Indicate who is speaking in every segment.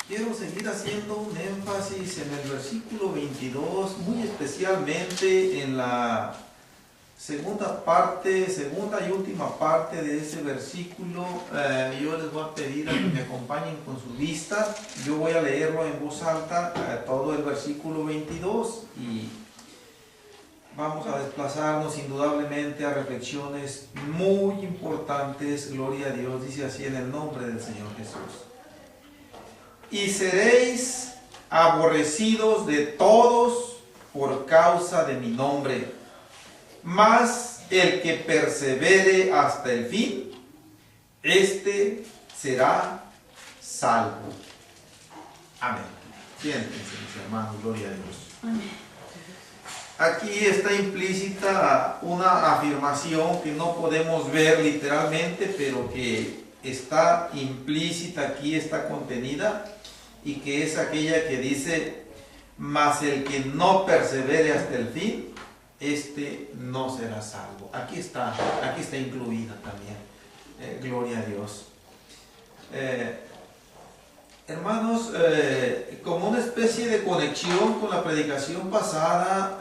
Speaker 1: quiero seguir haciendo un énfasis en el versículo 22, muy especialmente en la segunda y última parte de ese versículo. Yo les voy a pedir a que me acompañen con su vista. Yo voy a leerlo en voz alta, todo el versículo 22, y vamos a desplazarnos indudablemente a reflexiones muy importantes. Gloria a Dios. Dice así en el nombre del Señor Jesús: y seréis aborrecidos de todos por causa de mi nombre, mas el que persevere hasta el fin, este será salvo. Amén. Siéntense, mis hermanos, gloria a Dios.
Speaker 2: Amén.
Speaker 1: Aquí está implícita una afirmación que no podemos ver literalmente, pero que está implícita aquí, está contenida, y que es aquella que dice: mas el que no persevere hasta el fin, este no será salvo. Aquí está incluida también. Gloria a Dios. Hermanos, como una especie de conexión con la predicación pasada,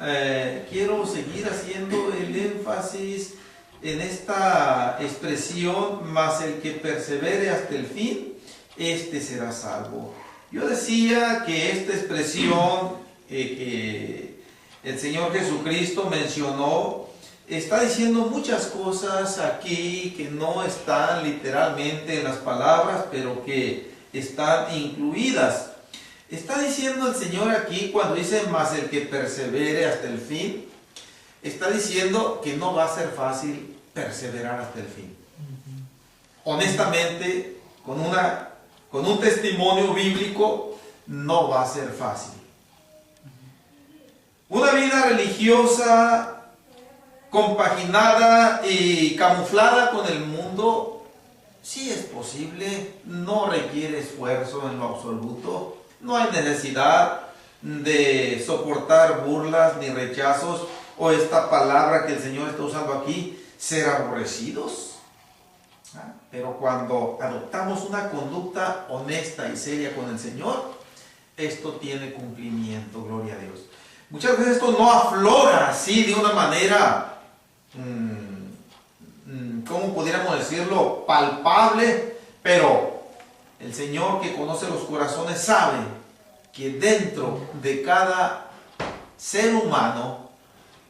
Speaker 1: quiero seguir haciendo el énfasis en esta expresión: mas el que persevere hasta el fin, este será salvo. Yo decía que esta expresión que el Señor Jesucristo mencionó está diciendo muchas cosas aquí que no están literalmente en las palabras, pero que están incluidas. Está diciendo el Señor aquí, cuando dice mas el que persevere hasta el fin, está diciendo que no va a ser fácil perseverar hasta el fin. Honestamente, con un testimonio bíblico, no va a ser fácil. Una vida religiosa compaginada y camuflada con el mundo, sí es posible, no requiere esfuerzo en lo absoluto. No hay necesidad de soportar burlas ni rechazos, o esta palabra que el Señor está usando aquí, ser aborrecidos. Pero cuando adoptamos una conducta honesta y seria con el Señor, esto tiene cumplimiento, gloria a Dios. Muchas veces esto no aflora así de una manera, ¿cómo pudiéramos decirlo?, palpable, pero el Señor, que conoce los corazones, sabe que dentro de cada ser humano,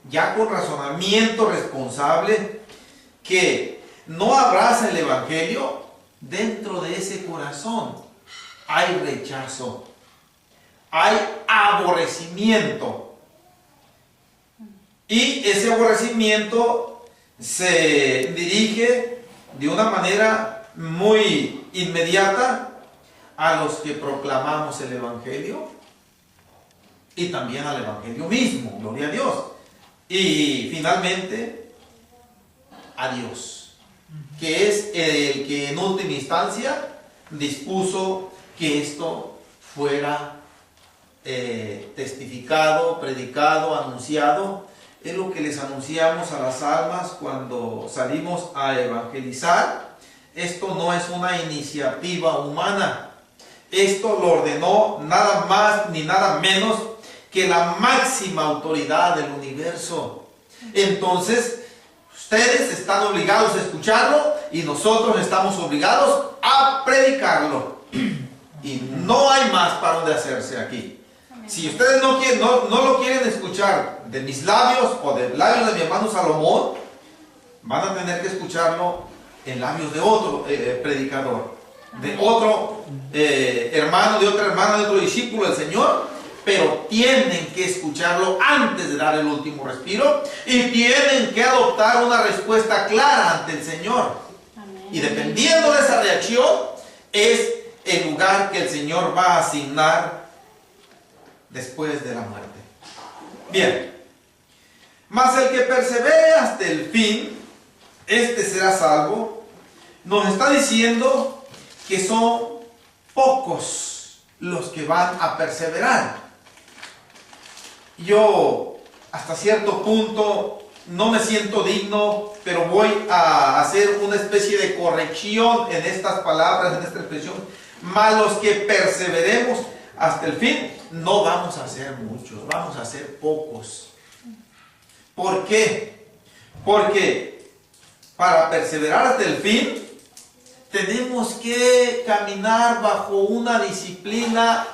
Speaker 1: ya con razonamiento responsable, que no abraza el Evangelio, dentro de ese corazón hay rechazo, hay aborrecimiento, y ese aborrecimiento se dirige de una manera muy inmediata a los que proclamamos el Evangelio y también al Evangelio mismo, gloria a Dios, y finalmente a Dios, que es el que en última instancia dispuso que esto fuera testificado, predicado, anunciado. Es lo que les anunciamos a las almas cuando salimos a evangelizar. Esto no es una iniciativa humana. Esto lo ordenó nada más ni nada menos que la máxima autoridad del universo. Entonces, ustedes están obligados a escucharlo y nosotros estamos obligados a predicarlo. Y no hay más para donde hacerse aquí. Si ustedes no lo quieren escuchar de mis labios o de labios de mi hermano Salomón, van a tener que escucharlo en labios de otro predicador, de otro hermano, de otra hermana, de otro discípulo del Señor, pero tienen que escucharlo antes de dar el último respiro y tienen que adoptar una respuesta clara ante el Señor. Amén. Y dependiendo de esa reacción es el lugar que el Señor va a asignar después de la muerte. Bien, mas el que persevere hasta el fin, este será salvo. Nos está diciendo que son pocos los que van a perseverar. Yo hasta cierto punto no me siento digno, pero voy a hacer una especie de corrección en estas palabras, en esta expresión. mas los que perseveremos hasta el fin, no vamos a ser muchos, vamos a ser pocos. ¿Por qué? Porque para perseverar hasta el fin, tenemos que caminar bajo una disciplina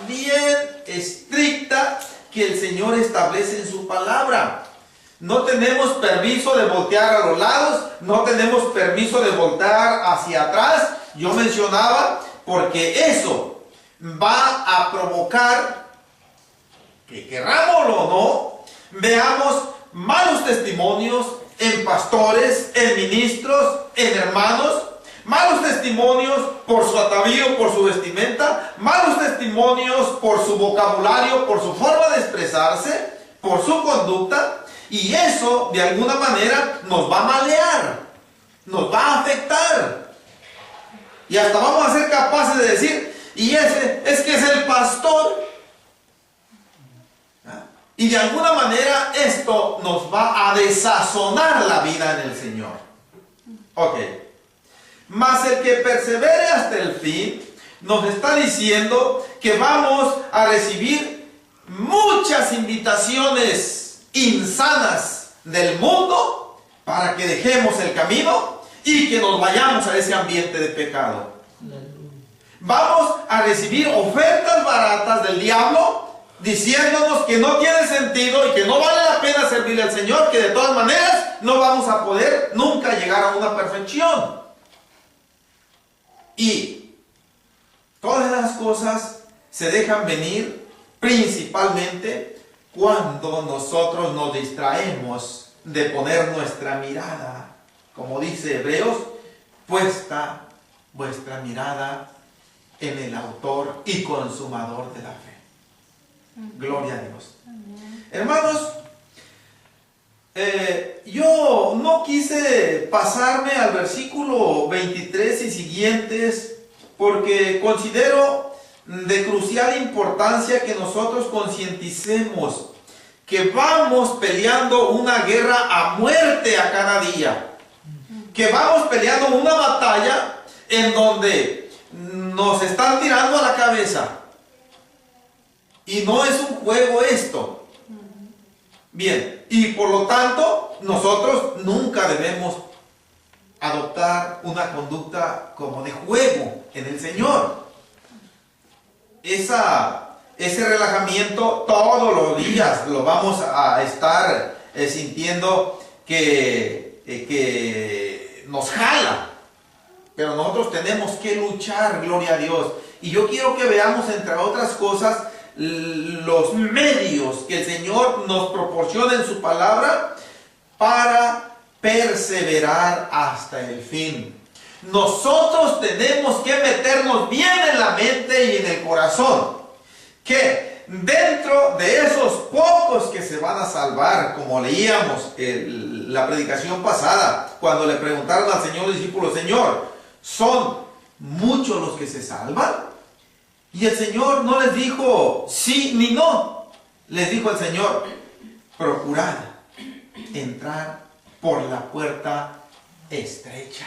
Speaker 1: bien estricta que el Señor establece en su palabra. No tenemos permiso de voltear a los lados, no tenemos permiso de voltear hacia atrás. Yo mencionaba, porque eso va a provocar que, querrámoslo o no, veamos malos testimonios en pastores, en ministros, en hermanos, malos testimonios por su atavío, por su vestimenta, malos testimonios por su vocabulario, por su forma de expresarse, por su conducta, y eso de alguna manera nos va a malear, nos va a afectar, y hasta vamos a ser capaces de decir, y ese es que es el pastor, y de alguna manera esto nos va a desazonar la vida en el Señor. Ok. Mas el que persevere hasta el fin, nos está diciendo que vamos a recibir muchas invitaciones insanas del mundo para que dejemos el camino y que nos vayamos a ese ambiente de pecado. Vamos a recibir ofertas baratas del diablo diciéndonos que no tiene sentido y que no vale la pena servirle al Señor, que de todas maneras no vamos a poder nunca llegar a una perfección. Y todas las cosas se dejan venir principalmente cuando nosotros nos distraemos de poner nuestra mirada, como dice Hebreos, puesta vuestra mirada en el autor y consumador de la fe. Gloria a Dios. Hermanos, yo no quise pasarme al versículo 23 y siguientes porque considero de crucial importancia que nosotros concienticemos que vamos peleando una guerra a muerte a cada día, que vamos peleando una batalla en donde nos están tirando a la cabeza y no es un juego esto. Bien, y por lo tanto nosotros nunca debemos adoptar una conducta como de juego en el Señor. Ese relajamiento todos los días lo vamos a estar sintiendo que nos jala, pero nosotros tenemos que luchar, gloria a Dios. Y yo quiero que veamos, entre otras cosas, los medios que el Señor nos proporciona en su palabra para perseverar hasta el fin. Nosotros tenemos que meternos bien en la mente y en el corazón que dentro de esos pocos que se van a salvar, como leíamos la predicación pasada, cuando le preguntaron al Señor los discípulos, Señor, ¿son muchos los que se salvan? Y el Señor no les dijo sí ni no. Les dijo el Señor, procurad entrar por la puerta estrecha,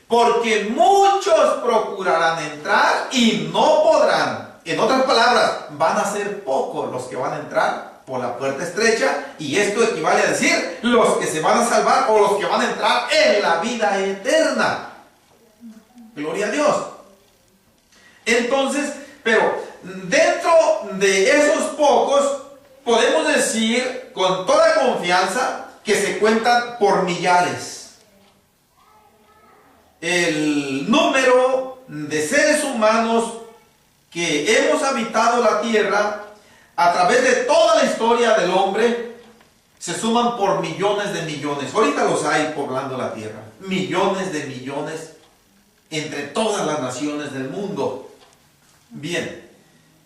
Speaker 1: porque muchos procurarán entrar y no podrán. En otras palabras, van a ser pocos los que van a entrar por la puerta estrecha, y esto equivale a decir los que se van a salvar o los que van a entrar en la vida eterna. Gloria a Dios. Entonces, pero dentro de esos pocos podemos decir con toda confianza que se cuentan por millares. El número de seres humanos que hemos habitado la tierra a través de toda la historia del hombre se suman por millones de millones. Ahorita los hay poblando la tierra, millones de millones entre todas las naciones del mundo. Bien,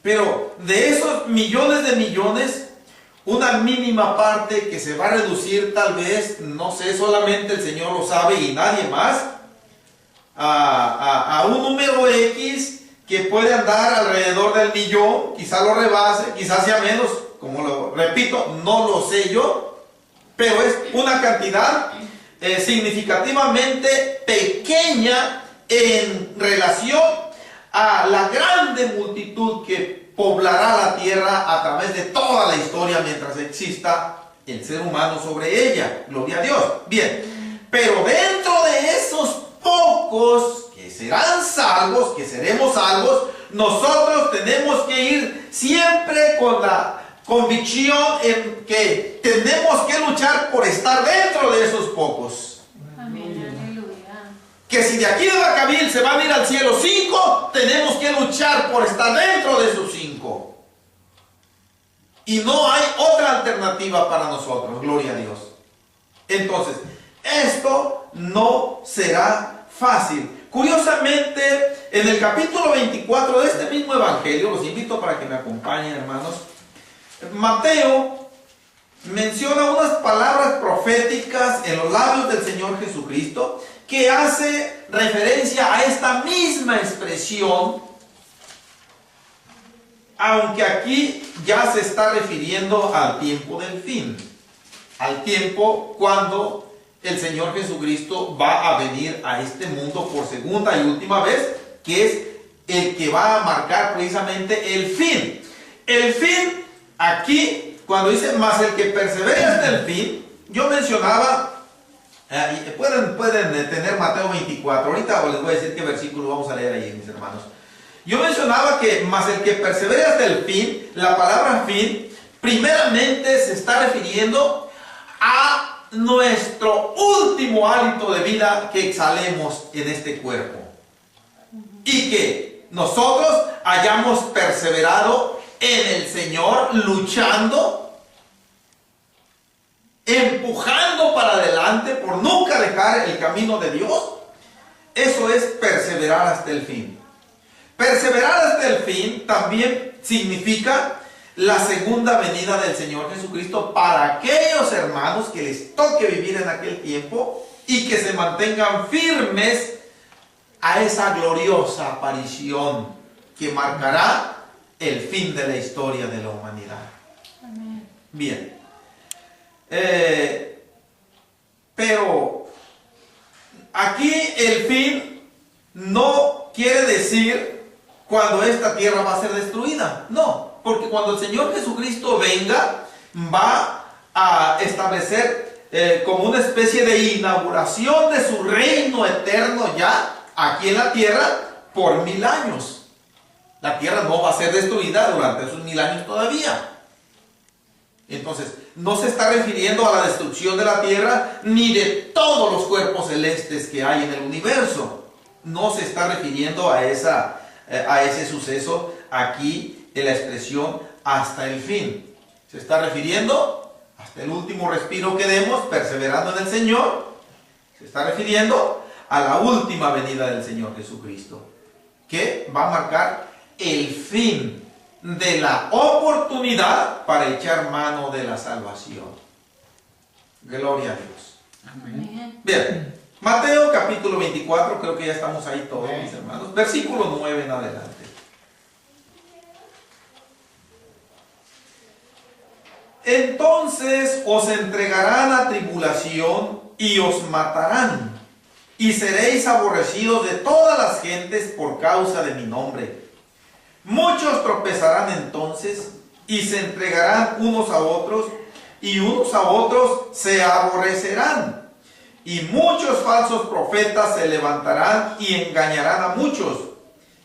Speaker 1: pero de esos millones de millones, una mínima parte que se va a reducir tal vez, no sé, solamente el Señor lo sabe y nadie más, a un número X que puede andar alrededor del millón, quizá lo rebase, quizás sea menos, como lo repito, no lo sé yo, pero es una cantidad significativamente pequeña en relación a la grande multitud que poblará la tierra a través de toda la historia mientras exista el ser humano sobre ella. Gloria a Dios. Bien, pero dentro de esos pocos que serán salvos, que seremos salvos, nosotros tenemos que ir siempre con la convicción en que tenemos que luchar por estar dentro de esos pocos.
Speaker 2: Amén, aleluya.
Speaker 1: Que si de aquí de Vacaville se van a ir al cielo 5, tenemos que luchar por estar dentro de esos 5. Y no hay otra alternativa para nosotros, gloria a Dios. Entonces, esto no será fácil. Curiosamente, en el capítulo 24 de este mismo evangelio, los invito para que me acompañen, hermanos, Mateo menciona unas palabras proféticas en los labios del Señor Jesucristo que hace referencia a esta misma expresión, aunque aquí ya se está refiriendo al tiempo del fin, al tiempo cuando el Señor Jesucristo va a venir a este mundo por segunda y última vez, que es el que va a marcar precisamente el fin. El fin, aquí, cuando dice, más el que persevere hasta el fin, yo mencionaba, pueden tener Mateo 24, ahorita les voy a decir qué versículo vamos a leer ahí, mis hermanos. Yo mencionaba que más el que persevere hasta el fin, la palabra fin, primeramente se está refiriendo a nuestro último hálito de vida que exhalemos en este cuerpo. Y que nosotros hayamos perseverado en el Señor, luchando, empujando para adelante por nunca dejar el camino de Dios. Eso es perseverar hasta el fin. Perseverar hasta el fin también significa la segunda venida del Señor Jesucristo para aquellos hermanos que les toque vivir en aquel tiempo y que se mantengan firmes a esa gloriosa aparición que marcará el fin de la historia de la humanidad.
Speaker 2: Amén.
Speaker 1: Bien. Pero aquí el fin no quiere decir cuando esta tierra va a ser destruida. No, porque cuando el Señor Jesucristo venga, va a establecer como una especie de inauguración de su reino eterno ya aquí en la tierra por 1000 años. La tierra no va a ser destruida durante esos 1000 años todavía. Entonces, no se está refiriendo a la destrucción de la tierra ni de todos los cuerpos celestes que hay en el universo. No se está refiriendo a ese suceso aquí en la expresión hasta el fin. Se está refiriendo hasta el último respiro que demos perseverando en el Señor. Se está refiriendo a la última venida del Señor Jesucristo, que va a marcar el fin de la oportunidad para echar mano de la salvación. Gloria a Dios.
Speaker 2: Amén.
Speaker 1: Bien, Mateo capítulo 24, creo que ya estamos ahí todos, mis hermanos. Versículo 9 en adelante. Entonces os entregarán a tribulación y os matarán, y seréis aborrecidos de todas las gentes por causa de mi nombre. Muchos tropezarán entonces y se entregarán unos a otros, y unos a otros se aborrecerán. Y muchos falsos profetas se levantarán y engañarán a muchos.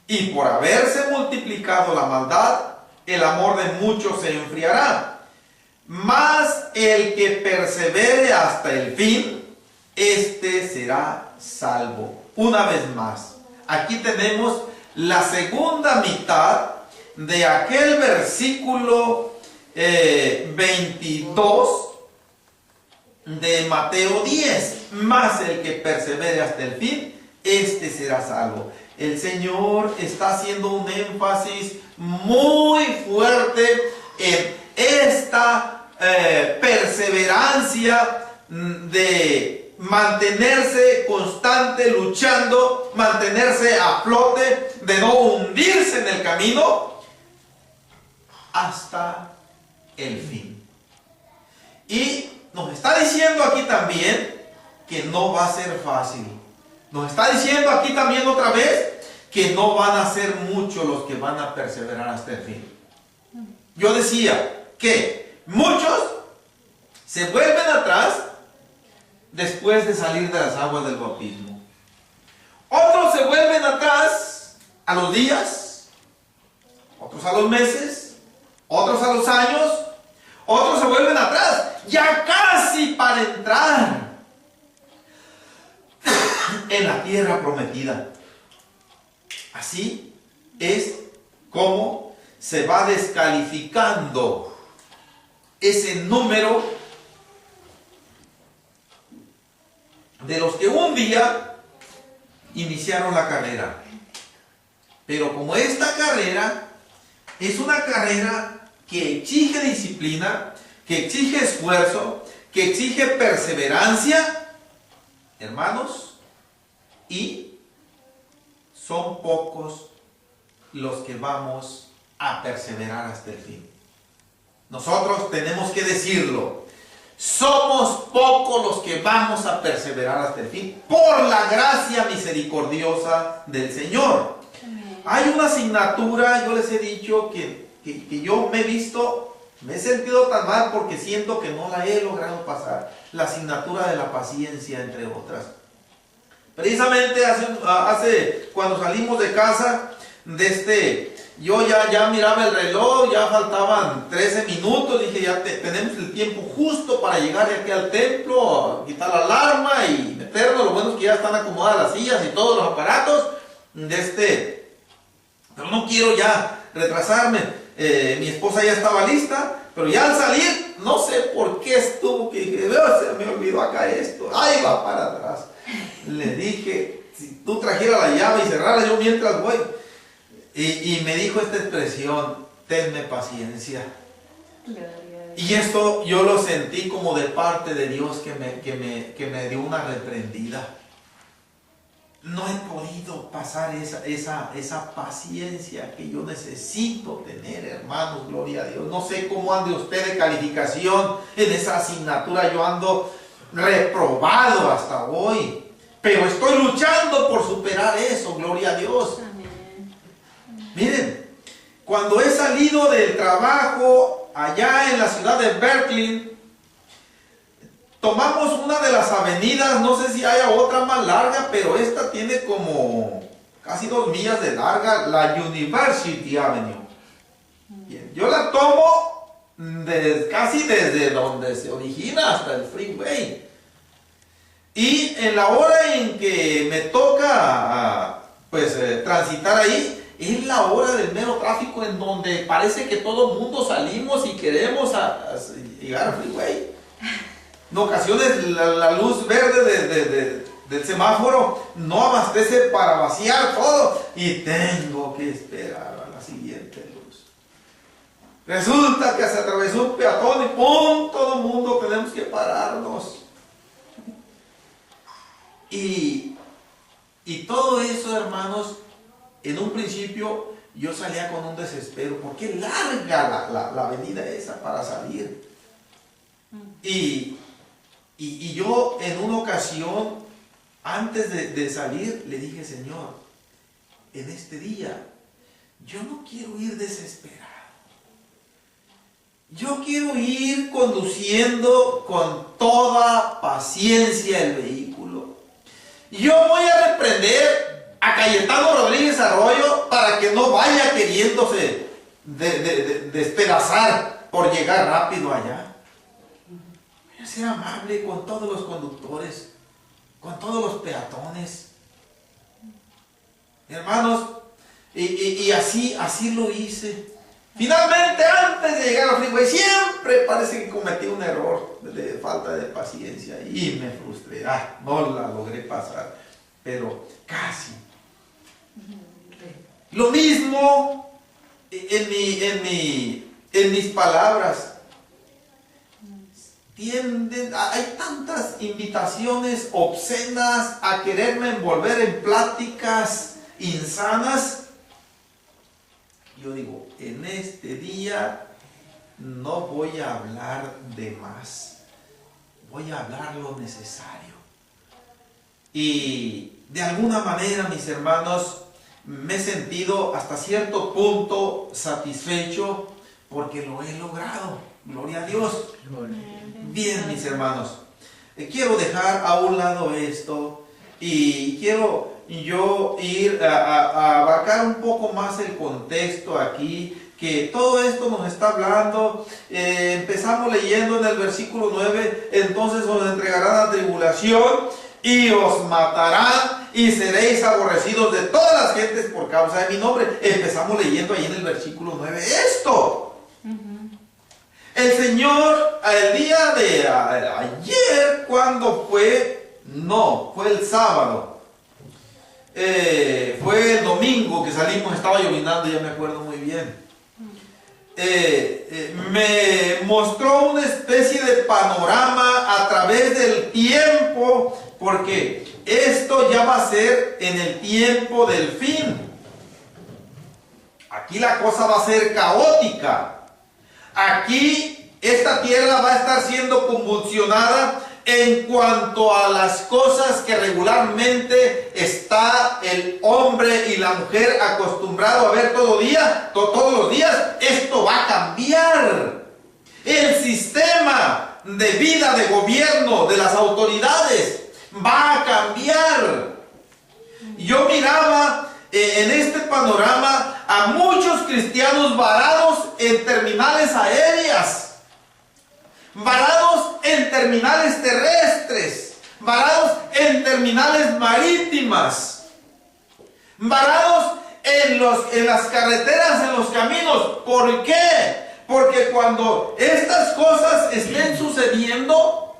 Speaker 1: Y por haberse multiplicado la maldad, el amor de muchos se enfriará. Mas el que persevere hasta el fin, este será salvo. Una vez más, aquí tenemos la segunda mitad de aquel versículo 22 de Mateo 10. Mas el que persevere hasta el fin, este será salvo. El Señor está haciendo un énfasis muy fuerte en esta perseverancia de mantenerse constante, luchando, mantenerse a flote, de no hundirse en el camino hasta el fin. Y nos está diciendo aquí también que no va a ser fácil. Nos está diciendo aquí también otra vez que no van a ser muchos los que van a perseverar hasta el fin. Yo decía que muchos se vuelven atrás después de salir de las aguas del bautismo. Otros se vuelven atrás a los días, otros a los meses, otros a los años, otros se vuelven atrás ya casi para entrar en la tierra prometida. Así es como se va descalificando ese número de los que un día iniciaron la carrera. Pero como esta carrera es una carrera que exige disciplina, que exige esfuerzo, que exige perseverancia, hermanos, y son pocos los que vamos a perseverar hasta el fin. Nosotros tenemos que decirlo. Somos pocos los que vamos a perseverar hasta el fin por la gracia misericordiosa del Señor. Hay una asignatura, yo les he dicho que yo me he sentido tan mal porque siento que no la he logrado pasar. La asignatura de la paciencia, entre otras. Precisamente cuando salimos de casa, yo ya miraba el reloj, ya faltaban 13 minutos, dije ya tenemos el tiempo justo para llegar de aquí al templo, quitar la alarma y meternos. Lo bueno es que ya están acomodadas las sillas y todos los aparatos, pero no quiero ya retrasarme. Mi esposa ya estaba lista, pero ya al salir, no sé por qué estuvo que dije, se me olvidó acá esto, ahí va para atrás. Le dije, si tú trajeras la llave y cerraras, yo mientras voy. Y me dijo esta expresión, tenme paciencia. Y esto yo lo sentí como de parte de Dios que me dio una reprendida. No he podido pasar esa paciencia que yo necesito tener, hermanos, gloria a Dios. No sé cómo ande usted de calificación en esa asignatura. Yo ando reprobado hasta hoy, pero estoy luchando por superar eso, gloria a Dios. Miren, cuando he salido del trabajo allá en la ciudad de Berkeley, tomamos una de las avenidas, no sé si haya otra más larga, pero esta tiene como casi 2 millas de larga, la University Avenue. Bien, yo la tomo casi desde donde se origina hasta el freeway. Y en la hora en que me toca transitar ahí, es la hora del mero tráfico en donde parece que todo el mundo salimos y queremos llegar al freeway. En ocasiones la luz verde del semáforo no abastece para vaciar todo y tengo que esperar a la siguiente luz. Resulta que se atravesó un peatón y ¡pum! Todo el mundo tenemos que pararnos. Y todo eso, hermanos, en un principio yo salía con un desespero, porque larga la avenida esa para salir. Y yo en una ocasión, antes de salir, le dije, Señor, en este día, yo no quiero ir desesperado. Yo quiero ir conduciendo con toda paciencia el vehículo. Yo voy a reprender a Cayetano Rodríguez Arroyo para que no vaya queriéndose despedazar por llegar rápido allá. Voy a ser amable con todos los conductores, con todos los peatones. Hermanos, y así lo hice. Finalmente, antes de llegar al freeway, siempre parece que cometí un error de falta de paciencia y me frustré. No la logré pasar, pero casi. Lo mismo en mis palabras. Hay tantas invitaciones obscenas a quererme envolver en pláticas insanas. Yo digo, en este día no voy a hablar de más, voy a hablar lo necesario. Y de alguna manera, mis hermanos, me he sentido hasta cierto punto satisfecho porque lo he logrado. Gloria a Dios. Bien, mis hermanos, quiero dejar a un lado esto y quiero yo ir a abarcar un poco más el contexto aquí, que todo esto nos está hablando. Empezamos leyendo en el versículo 9, entonces os entregarán a tribulación y os matarán y seréis aborrecidos de todas las gentes por causa de mi nombre. Empezamos leyendo ahí en el versículo 9 esto. El Señor, el día de ayer, ¿cuándo fue? No, fue el sábado. Fue el domingo que salimos, estaba llovinando, ya me acuerdo muy bien. Me mostró una especie de panorama a través del tiempo, porque esto ya va a ser en el tiempo del fin. Aquí la cosa va a ser caótica. Aquí esta tierra va a estar siendo convulsionada en cuanto a las cosas que regularmente está el hombre y la mujer acostumbrado a ver todos los días. Esto va a cambiar. El sistema de vida, de gobierno, de las autoridades va a cambiar. Yo miraba en este panorama a muchos cristianos varados en terminales aéreas, varados en terminales terrestres, varados en terminales marítimas, varados en las carreteras, en los caminos. ¿Por qué? Porque cuando estas cosas estén sucediendo,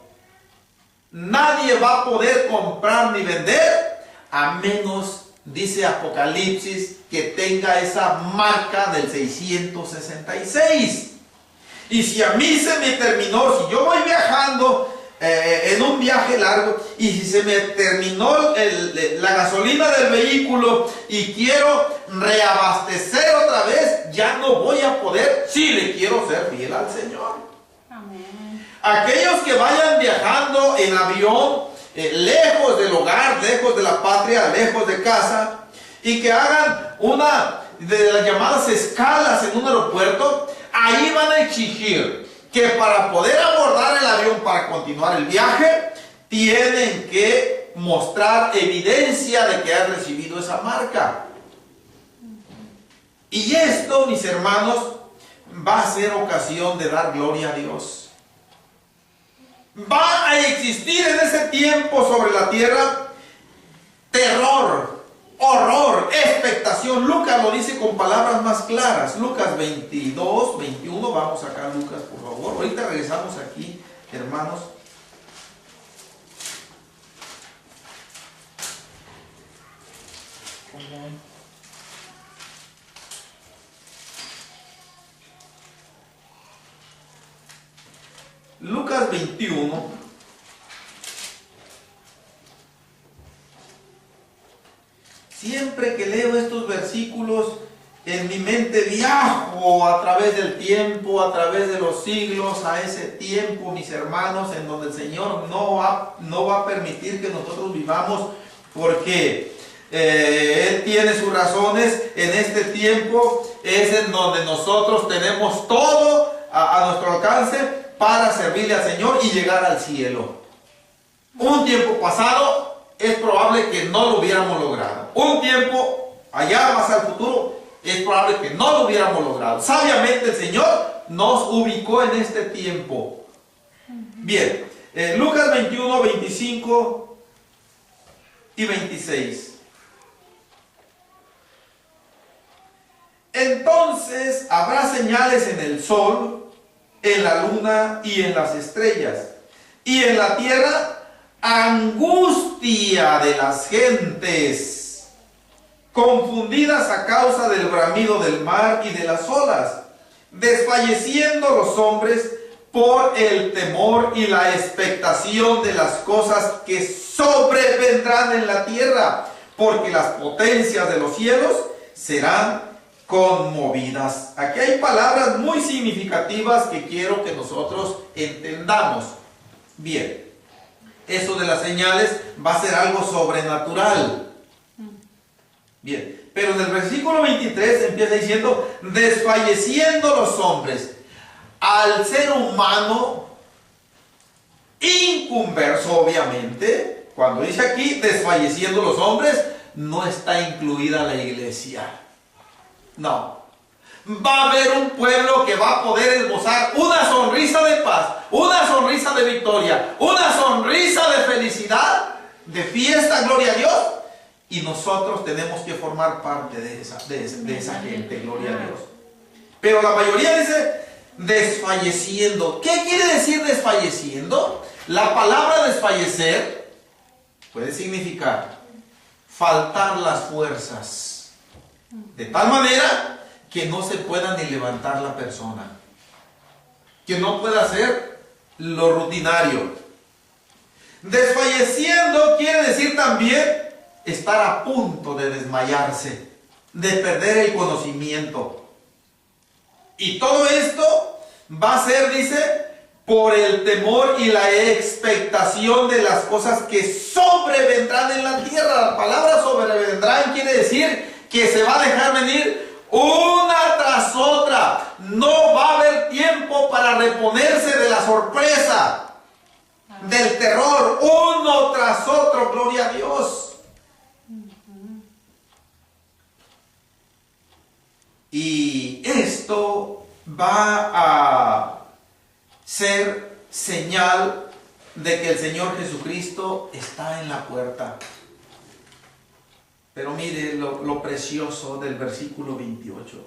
Speaker 1: nadie va a poder comprar ni vender, a menos, dice Apocalipsis, que tenga esa marca del 666. Y si a mí se me terminó, si yo voy viajando en un viaje largo y si se me terminó la gasolina del vehículo y quiero reabastecer otra vez, ya no voy a poder, si le quiero ser fiel al Señor.
Speaker 2: Amén.
Speaker 1: Aquellos que vayan viajando en avión, lejos del hogar, lejos de la patria, lejos de casa, y que hagan una de las llamadas escalas en un aeropuerto, ahí van a exigir que para poder abordar el avión para continuar el viaje, tienen que mostrar evidencia de que han recibido esa marca. Y esto, mis hermanos, va a ser ocasión de dar gloria a Dios. Va a existir en ese tiempo sobre la tierra terror, horror, expectación. Lucas lo dice con palabras más claras. Lucas 22, 21. Vamos acá, Lucas, por favor. Ahorita regresamos aquí, hermanos. Lucas 21. Siempre que leo estos versículos, en mi mente viajo a través del tiempo, a través de los siglos, a ese tiempo, mis hermanos, en donde el Señor no va a permitir que nosotros vivamos, porque Él tiene sus razones. En este tiempo es en donde nosotros tenemos todo a nuestro alcance para servirle al Señor y llegar al cielo. Un tiempo pasado es probable que no lo hubiéramos logrado. Un tiempo allá más al futuro es probable que no lo hubiéramos logrado. Sabiamente el Señor nos ubicó en este tiempo. Bien, Lucas 21, 25 y 26. Entonces habrá señales en el sol, en la luna y en las estrellas, y en la tierra angustia de las gentes, confundidas a causa del bramido del mar y de las olas, desfalleciendo los hombres por el temor y la expectación de las cosas que sobrevendrán en la tierra, porque las potencias de los cielos serán conmovidas. Aquí hay palabras muy significativas que quiero que nosotros entendamos. Bien, eso de las señales va a ser algo sobrenatural. Bien, pero en el versículo 23 empieza diciendo, desfalleciendo los hombres, al ser humano inconverso, obviamente. Cuando dice aquí desfalleciendo los hombres, no está incluida la iglesia. No. Va a haber un pueblo que va a poder esbozar una sonrisa de paz, una sonrisa de victoria, una sonrisa de felicidad, de fiesta, gloria a Dios. Y nosotros tenemos que formar parte de esa gente, gloria a Dios. Pero la mayoría dice desfalleciendo. ¿Qué quiere decir desfalleciendo? La palabra desfallecer puede significar faltar las fuerzas, de tal manera que no se pueda ni levantar la persona, que no pueda hacer lo rutinario. Desfalleciendo quiere decir también estar a punto de desmayarse, de perder el conocimiento. Y todo esto va a ser, dice, por el temor y la expectación de las cosas que sobrevendrán en la tierra. La palabra sobrevendrán quiere decir que se va a dejar venir una tras otra. No va a haber tiempo para reponerse de la sorpresa, del terror, uno tras otro, gloria a Dios. Y esto va a ser señal de que el Señor Jesucristo está en la puerta. Pero mire lo precioso del versículo 28.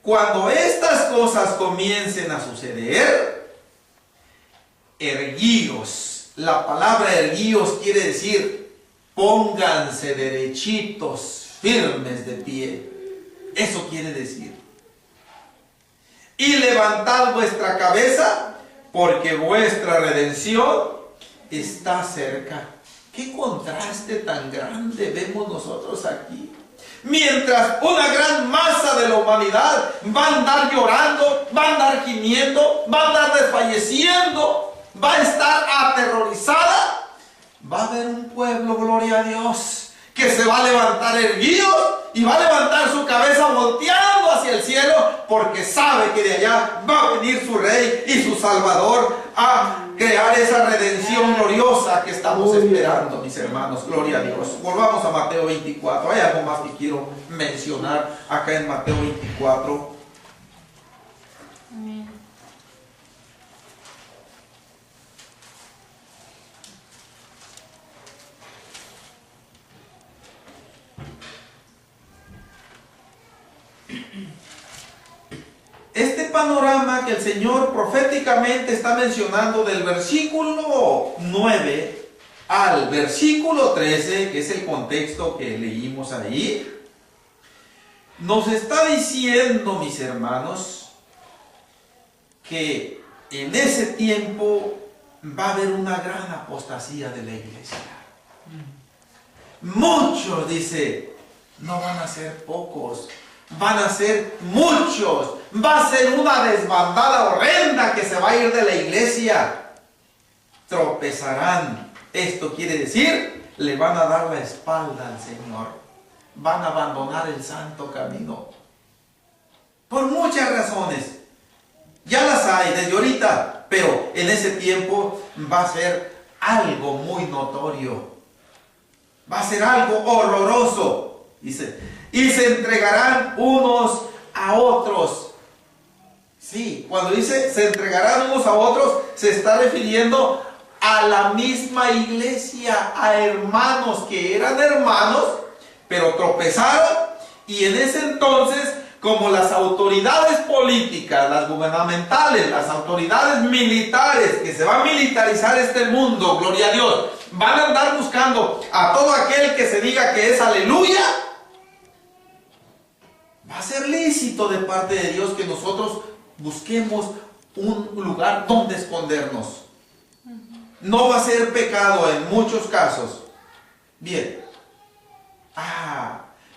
Speaker 1: Cuando estas cosas comiencen a suceder, erguíos. La palabra erguíos quiere decir pónganse derechitos, firmes de pie. Eso quiere decir. Y levantad vuestra cabeza, porque vuestra redención está cerca. Qué contraste tan grande vemos nosotros aquí. Mientras una gran masa de la humanidad va a andar llorando, va a andar gimiendo, va a andar desfalleciendo, va a estar aterrorizada, va a haber un pueblo, gloria a Dios, que se va a levantar erguido y va a levantar su cabeza volteando hacia el cielo, porque sabe que de allá va a venir su Rey y su Salvador a crear esa redención gloriosa que estamos esperando, mis hermanos. Gloria a Dios. Volvamos a Mateo 24. Hay algo más que quiero mencionar acá en Mateo 24.
Speaker 2: Amén.
Speaker 1: Este panorama que el Señor proféticamente está mencionando del versículo 9 al versículo 13, que es el contexto que leímos ahí, nos está diciendo, mis hermanos, que en ese tiempo va a haber una gran apostasía de la iglesia. Muchos, dice, no van a ser pocos, van a ser muchos. Va a ser una desbandada horrenda que se va a ir de la iglesia. Tropezarán. Esto quiere decir, le van a dar la espalda al Señor. Van a abandonar el santo camino. Por muchas razones. Ya las hay desde ahorita, pero en ese tiempo va a ser algo muy notorio. Va a ser algo horroroso. Dice, y se entregarán unos a otros. Sí, cuando dice se entregarán unos a otros, se está refiriendo a la misma iglesia, a hermanos que eran hermanos, pero tropezaron, y en ese entonces, como las autoridades políticas, las gubernamentales, las autoridades militares, que se va a militarizar este mundo, gloria a Dios, van a andar buscando a todo aquel que se diga que es aleluya. Va a ser lícito de parte de Dios que nosotros busquemos un lugar donde escondernos. No va a ser pecado en muchos casos. Bien.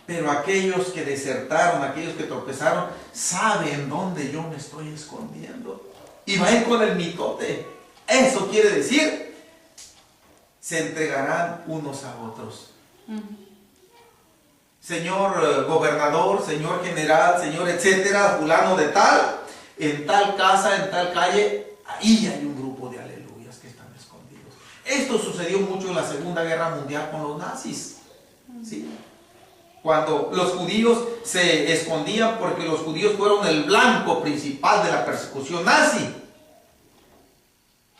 Speaker 1: Pero aquellos que desertaron, aquellos que tropezaron, saben dónde yo me estoy escondiendo. Y va a ir con el mitote. Eso quiere decir, se entregarán unos a otros. señor gobernador, señor general, señor etcétera, fulano de tal, en tal casa, en tal calle, ahí hay un grupo de aleluyas que están escondidos. Esto sucedió mucho en la Segunda Guerra Mundial con los nazis, ¿sí? Cuando los judíos se escondían porque los judíos fueron el blanco principal de la persecución nazi.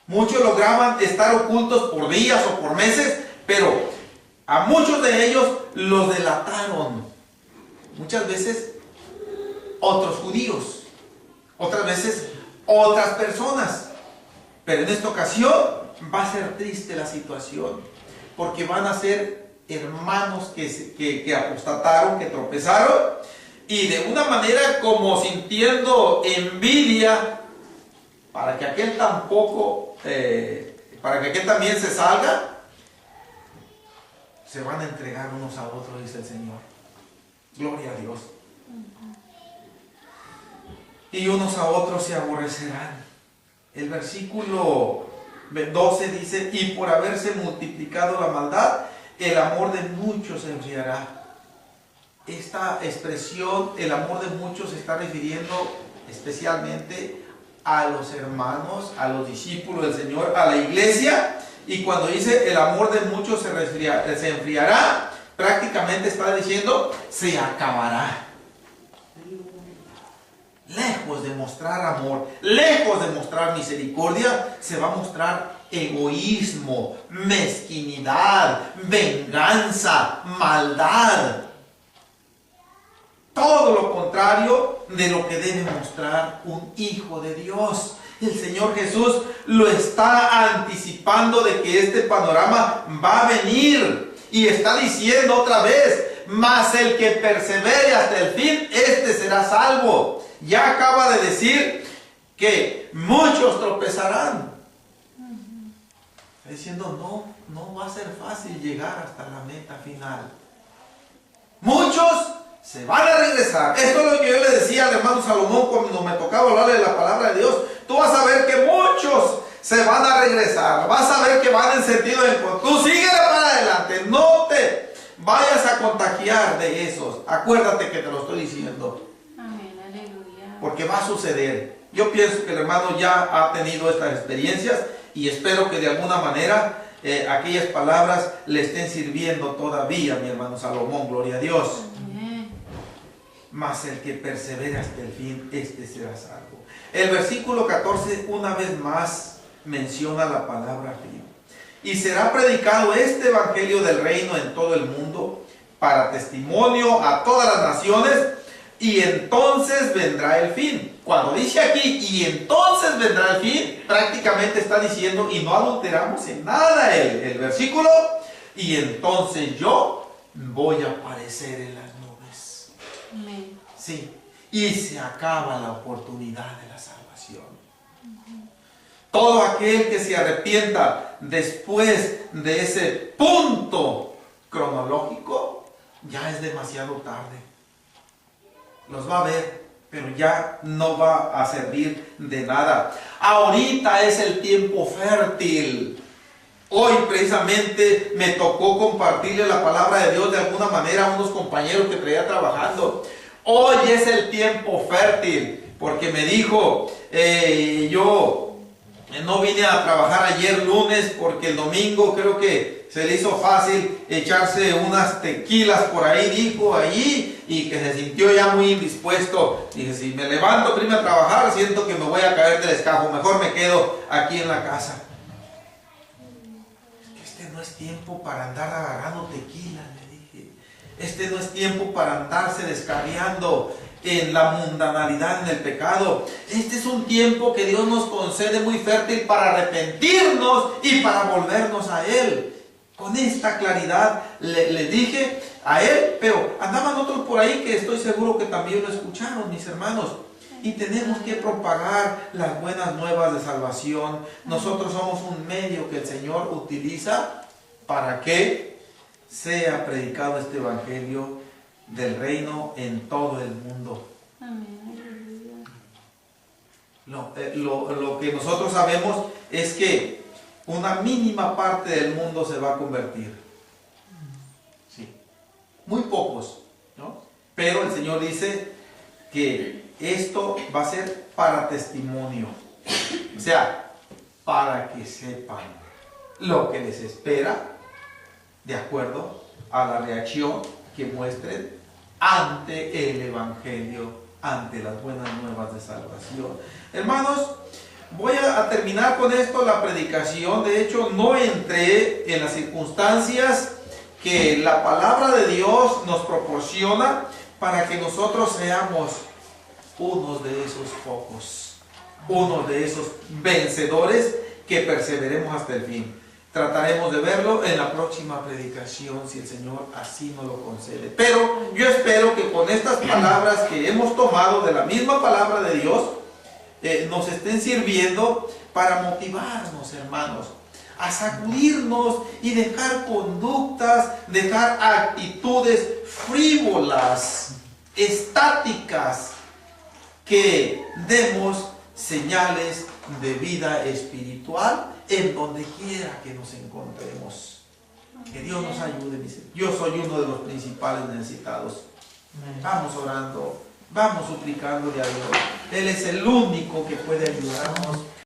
Speaker 1: Muchos lograban estar ocultos por días o por meses, pero a muchos de ellos los delataron. Muchas veces otros judíos, otras veces otras personas. Pero en esta ocasión va a ser triste la situación, porque van a ser hermanos que apostataron, que tropezaron, y de una manera como sintiendo envidia para que aquel tampoco, para que aquel también se salga, se van a entregar unos a otros, dice el Señor. Gloria a Dios. Y unos a otros se aborrecerán. El versículo 12 dice, y por haberse multiplicado la maldad, el amor de muchos se enfriará. Esta expresión, el amor de muchos, se está refiriendo especialmente a los hermanos, a los discípulos del Señor, a la iglesia. Y cuando dice el amor de muchos se enfriará, prácticamente está diciendo se acabará. Lejos de mostrar amor, lejos de mostrar misericordia, se va a mostrar egoísmo, mezquinidad, venganza, maldad. Todo lo contrario de lo que debe mostrar un hijo de Dios. El Señor Jesús lo está anticipando de que este panorama va a venir. Y está diciendo otra vez, mas el que persevere hasta el fin, este será salvo. Ya acaba de decir que muchos tropezarán. Está diciendo, no va a ser fácil llegar hasta la meta final. Muchos se van a regresar. Esto es lo que yo le decía al hermano Salomón cuando me tocaba hablarle de la palabra de Dios. Tú vas a ver que muchos se van a regresar. Vas a ver que van en sentido de encuentro. Tú síguele para adelante. No te vayas a contagiar de esos. Acuérdate que te lo estoy diciendo.
Speaker 2: Amén, aleluya.
Speaker 1: Porque va a suceder. Yo pienso que el hermano ya ha tenido estas experiencias y espero que de alguna manera aquellas palabras le estén sirviendo todavía, mi hermano Salomón. Gloria a Dios.
Speaker 2: Amén.
Speaker 1: Mas el que persevera hasta el fin, este será salvo. El versículo 14 una vez más menciona la palabra fin. Y será predicado este evangelio del reino en todo el mundo para testimonio a todas las naciones, y entonces vendrá el fin. Cuando dice aquí, y entonces vendrá el fin, prácticamente está diciendo, y no adulteramos en nada el versículo, y entonces yo voy a aparecer en las nubes.
Speaker 2: Amén.
Speaker 1: Sí, y se acaba la oportunidad de la salvación. Todo aquel que se arrepienta después de ese punto cronológico, ya es demasiado tarde. Los va a ver, pero ya no va a servir de nada. Ahorita es el tiempo fértil. Hoy precisamente me tocó compartirle la palabra de Dios de alguna manera a unos compañeros que traía trabajando. Hoy es el tiempo fértil, porque me dijo, yo no vine a trabajar ayer lunes porque el domingo creo que se le hizo fácil echarse unas tequilas por ahí, dijo allí, y que se sintió ya muy indispuesto. Dije, si me levanto para irme a trabajar, siento que me voy a caer del escajo, mejor me quedo aquí en la casa. Este no es tiempo para andar agarrando tequila, le dije. Este no es tiempo para andarse descarriando en la mundanalidad, en el pecado. Este es un tiempo que Dios nos concede muy fértil para arrepentirnos y para volvernos a Él. Con esta claridad le dije a él, pero andaban otros por ahí que estoy seguro que también lo escucharon, mis hermanos. Y tenemos que propagar las buenas nuevas de salvación. Nosotros somos un medio que el Señor utiliza para que sea predicado este evangelio del reino en todo el mundo.
Speaker 2: Amén.
Speaker 1: Lo que nosotros sabemos es que una mínima parte del mundo se va a convertir. Sí. Muy pocos. Pero el Señor dice que esto va a ser para testimonio. O sea, para que sepan lo que les espera de acuerdo a la reacción que muestren ante el Evangelio, ante las buenas nuevas de salvación. Hermanos, voy a terminar con esto la predicación. De hecho, no entré en las circunstancias que la palabra de Dios nos proporciona para que nosotros seamos unos de esos pocos, unos de esos vencedores que perseveremos hasta el fin. Trataremos de verlo en la próxima predicación, si el Señor así nos lo concede. Pero yo espero que con estas palabras que hemos tomado de la misma palabra de Dios, nos estén sirviendo para motivarnos, hermanos, a sacudirnos y dejar conductas, dejar actitudes frívolas, estáticas, que demos señales de vida espiritual en donde quiera que nos encontremos. Que Dios nos ayude. Yo soy uno de los principales necesitados. Vamos orando, vamos suplicándole a Dios. Él es el único que puede ayudarnos.